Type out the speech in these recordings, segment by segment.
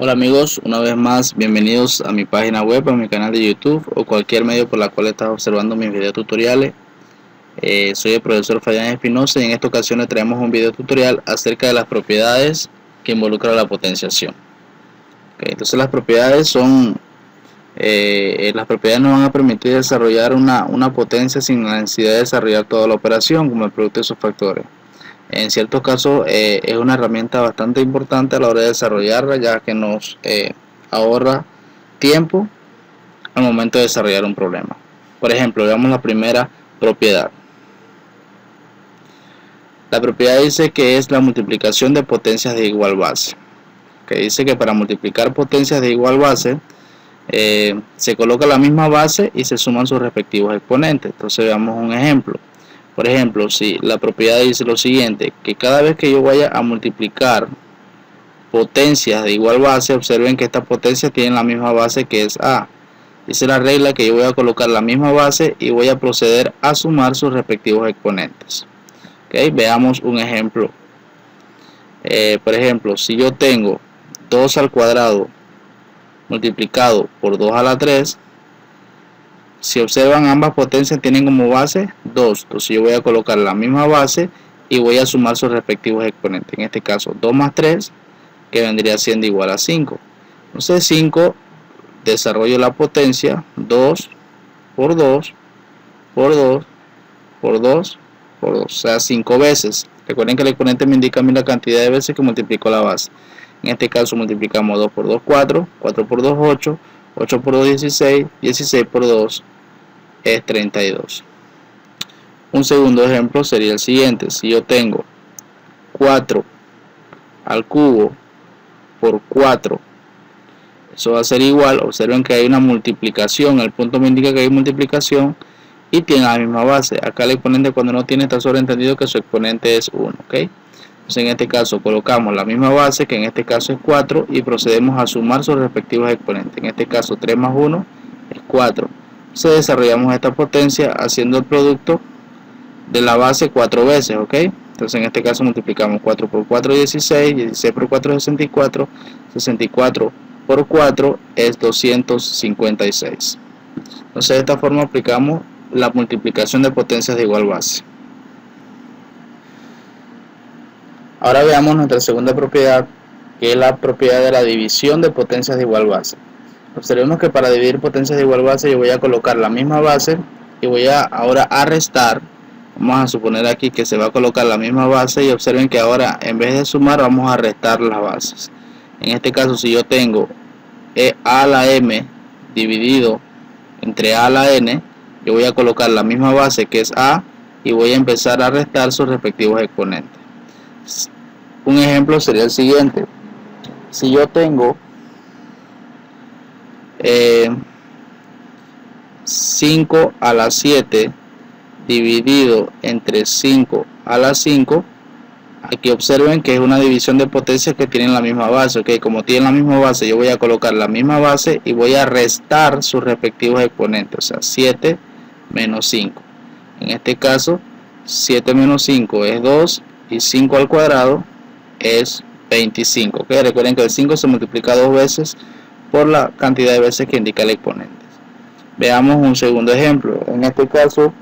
Hola amigos, una vez más bienvenidos a mi página web, a mi canal de YouTube o cualquier medio por la cual estás observando mis videos tutoriales. Soy el profesor Fabián Espinosa y en esta ocasión le traemos un video tutorial acerca de las propiedades que involucran la potenciación. Entonces las propiedades nos van a permitir desarrollar una potencia sin la necesidad de desarrollar toda la operación como el producto de sus factores. En ciertos casos es una herramienta bastante importante a la hora de desarrollarla, ya que nos ahorra tiempo al momento de desarrollar un problema. Por ejemplo, veamos la primera propiedad. La propiedad dice que es la multiplicación de potencias de igual base. Dice que para multiplicar potencias de igual base se coloca la misma base y se suman sus respectivos exponentes. Entonces veamos un ejemplo. Por ejemplo, si la propiedad dice lo siguiente, que cada vez que yo vaya a multiplicar potencias de igual base, observen que estas potencias tienen la misma base que es A. Dice la regla que yo voy a colocar la misma base y voy a proceder a sumar sus respectivos exponentes. Veamos un ejemplo. Por ejemplo, si yo tengo 2 al cuadrado multiplicado por 2 a la 3, si observan, ambas potencias tienen como base 2, entonces yo voy a colocar la misma base y voy a sumar sus respectivos exponentes. En este caso 2 más 3, que vendría siendo igual a 5. Entonces 5, desarrollo la potencia 2 por 2 por 2 por 2 por 2, o sea 5 veces. Recuerden que el exponente me indica a mí la cantidad de veces que multiplico la base. En este caso multiplicamos 2 por 2, 4, 4 por 2, 8, 8 por 2, 16, 16 por 2 es 32. Un segundo ejemplo sería el siguiente. Si yo tengo 4 al cubo por 4, eso va a ser igual. Observen que hay una multiplicación, el punto me indica que hay multiplicación y tiene la misma base. Acá el exponente, cuando no tiene, está sobreentendido que su exponente es 1. Entonces en este caso colocamos la misma base, que en este caso es 4, y procedemos a sumar sus respectivos exponentes. En este caso 3 más 1 es 4. Entonces desarrollamos esta potencia haciendo el producto de la base 4 veces. Entonces en este caso multiplicamos 4 por 4 es 16, 16 por 4 es 64, 64 por 4 es 256. Entonces de esta forma aplicamos la multiplicación de potencias de igual base. Ahora veamos nuestra segunda propiedad, que es la propiedad de la división de potencias de igual base. Observemos que para dividir potencias de igual base yo voy a colocar la misma base y voy a ahora a restar. Vamos a suponer aquí que se va a colocar la misma base y observen que ahora en vez de sumar vamos a restar las bases. En este caso, si yo tengo a a la m dividido entre a a la n, yo voy a colocar la misma base que es a y voy a empezar a restar sus respectivos exponentes. Un ejemplo sería el siguiente. Si yo tengo 5 a la 7 dividido entre 5 a la 5, aquí observen que es una división de potencias que tienen la misma base. Como tienen la misma base, yo voy a colocar la misma base y voy a restar sus respectivos exponentes, o sea 7 menos 5. En este caso 7 menos 5 es 2 y 5 al cuadrado es 25. Recuerden que el 5 se multiplica 2 veces por la cantidad de veces que indica el exponente. Veamos un segundo ejemplo. En este caso,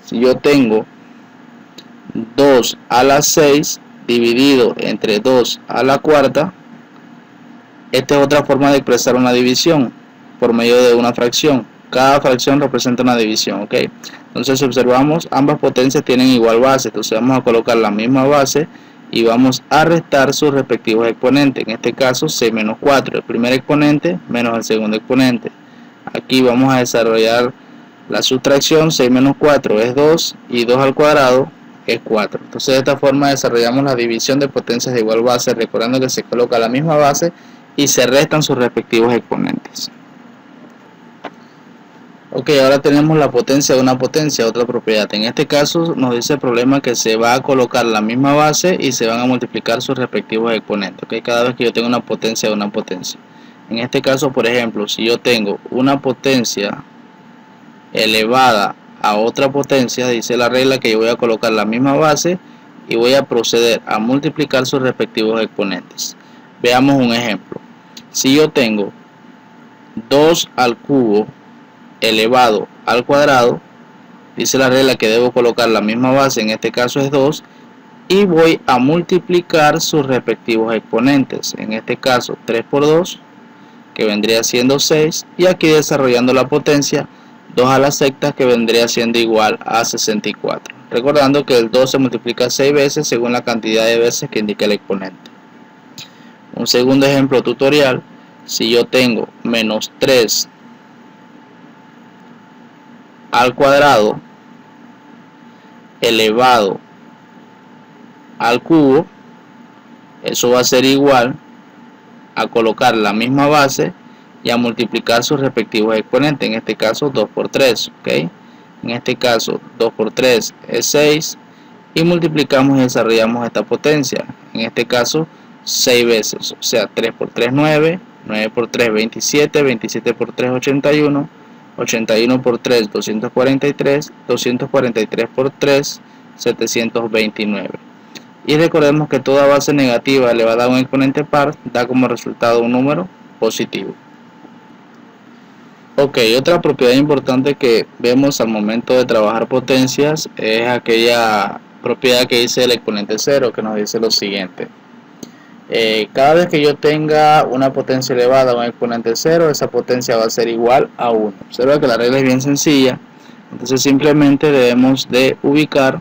si yo tengo 2 a la 6 dividido entre 2 a la cuarta, esta es otra forma de expresar una división por medio de una fracción. Cada fracción representa una división. Entonces, si observamos, ambas potencias tienen igual base. Entonces vamos a colocar la misma base y vamos a restar sus respectivos exponentes. En este caso 6 menos 4, el primer exponente menos el segundo exponente. Aquí vamos a desarrollar la sustracción. 6 menos 4 es 2 y 2 al cuadrado es 4. Entonces de esta forma desarrollamos la división de potencias de igual base, recordando que se coloca la misma base y se restan sus respectivos exponentes. Ahora tenemos la potencia de una potencia, otra propiedad. En este caso nos dice el problema que se va a colocar la misma base y se van a multiplicar sus respectivos exponentes. Cada vez que yo tengo una potencia de una potencia. En este caso, por ejemplo, si yo tengo una potencia elevada a otra potencia, dice la regla que yo voy a colocar la misma base y voy a proceder a multiplicar sus respectivos exponentes. Veamos un ejemplo. Si yo tengo 2 al cubo elevado al cuadrado, dice la regla que debo colocar la misma base, en este caso es 2, y voy a multiplicar sus respectivos exponentes, en este caso 3 por 2, que vendría siendo 6, y aquí desarrollando la potencia 2 a la sexta, que vendría siendo igual a 64. Recordando que el 2 se multiplica 6 veces según la cantidad de veces que indica el exponente. Un segundo ejemplo tutorial: si yo tengo menos 3 al cuadrado elevado al cubo, eso va a ser igual a colocar la misma base y a multiplicar sus respectivos exponentes, en este caso 2 por 3, ¿ok? En este caso 2 por 3 es 6, y multiplicamos y desarrollamos esta potencia, en este caso 6 veces, o sea 3 por 3 9, 9 por 3 27, 27 por 3 81, 81 por 3 243, 243 por 3 729. Y recordemos que toda base negativa elevada a un exponente par da como resultado un número positivo. Ok, otra propiedad importante que vemos al momento de trabajar potencias es aquella propiedad que dice el exponente 0, que nos dice lo siguiente: cada vez que yo tenga una potencia elevada a un exponente 0, esa potencia va a ser igual a 1. Observa que la regla es bien sencilla, entonces simplemente debemos de ubicar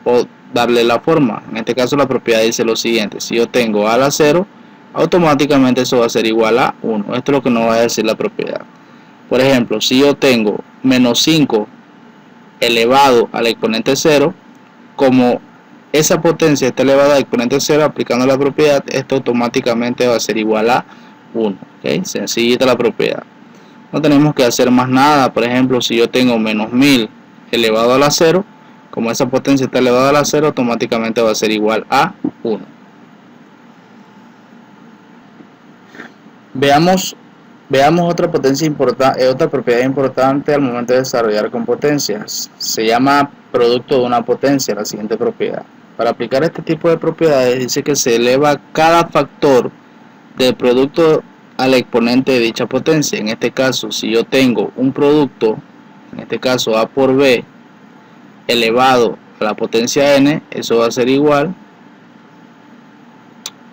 o darle la forma. En este caso la propiedad dice lo siguiente: si yo tengo a la 0, automáticamente eso va a ser igual a 1. Esto es lo que nos va a decir la propiedad. Por ejemplo, si yo tengo menos 5 elevado al exponente 0, como esa potencia está elevada al exponente 0, aplicando la propiedad, esto automáticamente va a ser igual a 1. ¿Okay? Sencillita la propiedad. No tenemos que hacer más nada. Por ejemplo, si yo tengo menos 1000 elevado a la 0, como esa potencia está elevada a la 0, automáticamente va a ser igual a 1. Veamos otra otra propiedad importante al momento de desarrollar con potencias. Se llama producto de una potencia, la siguiente propiedad. Para aplicar este tipo de propiedades dice que se eleva cada factor del producto al exponente de dicha potencia. En este caso, si yo tengo un producto, en este caso A por B, elevado a la potencia n, eso va a ser igual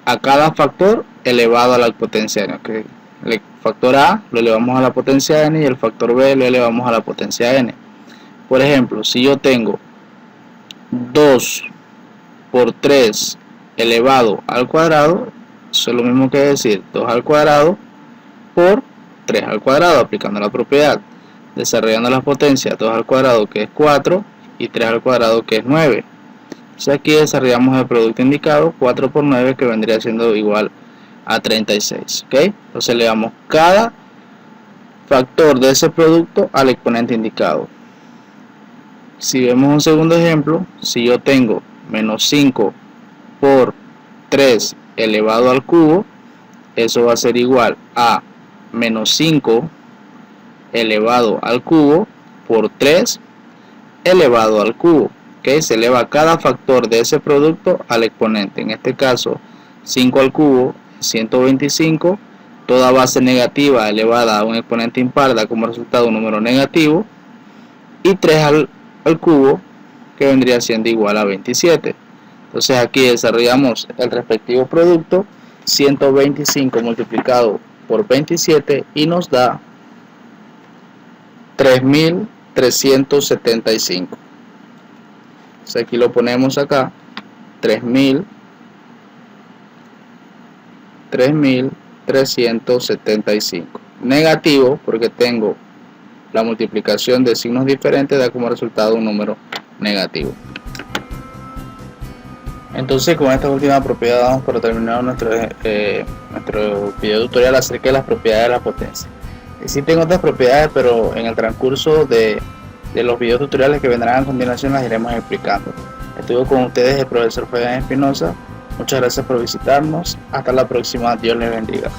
a cada factor elevado a la potencia n. ¿Okay? El factor A lo elevamos a la potencia n y el factor B lo elevamos a la potencia n. Por ejemplo, si yo tengo 2 por 3 elevado al cuadrado, eso es lo mismo que decir 2 al cuadrado por 3 al cuadrado, aplicando la propiedad, desarrollando las potencias: 2 al cuadrado, que es 4, y 3 al cuadrado, que es 9. Entonces aquí desarrollamos el producto indicado, 4 por 9, que vendría siendo igual a 36. ¿Okay? Entonces le damos cada factor de ese producto al exponente indicado. Si vemos un segundo ejemplo, si yo tengo menos 5 por 3 elevado al cubo, eso va a ser igual a menos 5 elevado al cubo por 3 elevado al cubo. ¿Okay? Se eleva cada factor de ese producto al exponente. En este caso, 5 al cubo, 125. Toda base negativa elevada a un exponente impar da como resultado un número negativo. Y 3 al cubo, que vendría siendo igual a 27. Entonces aquí desarrollamos el respectivo producto: 125 multiplicado por 27, y nos da 3375. Entonces aquí lo ponemos acá: 3375. Negativo porque tengo la multiplicación de signos diferentes, da como resultado un número negativo. Entonces, con esta última propiedad damos por terminado nuestro video tutorial acerca de las propiedades de la potencia. Existen otras propiedades, pero en el transcurso de los videos tutoriales que vendrán a continuación las iremos explicando. Estuve con ustedes el profesor Fabián Espinosa. Muchas gracias por visitarnos. Hasta la próxima. Dios les bendiga.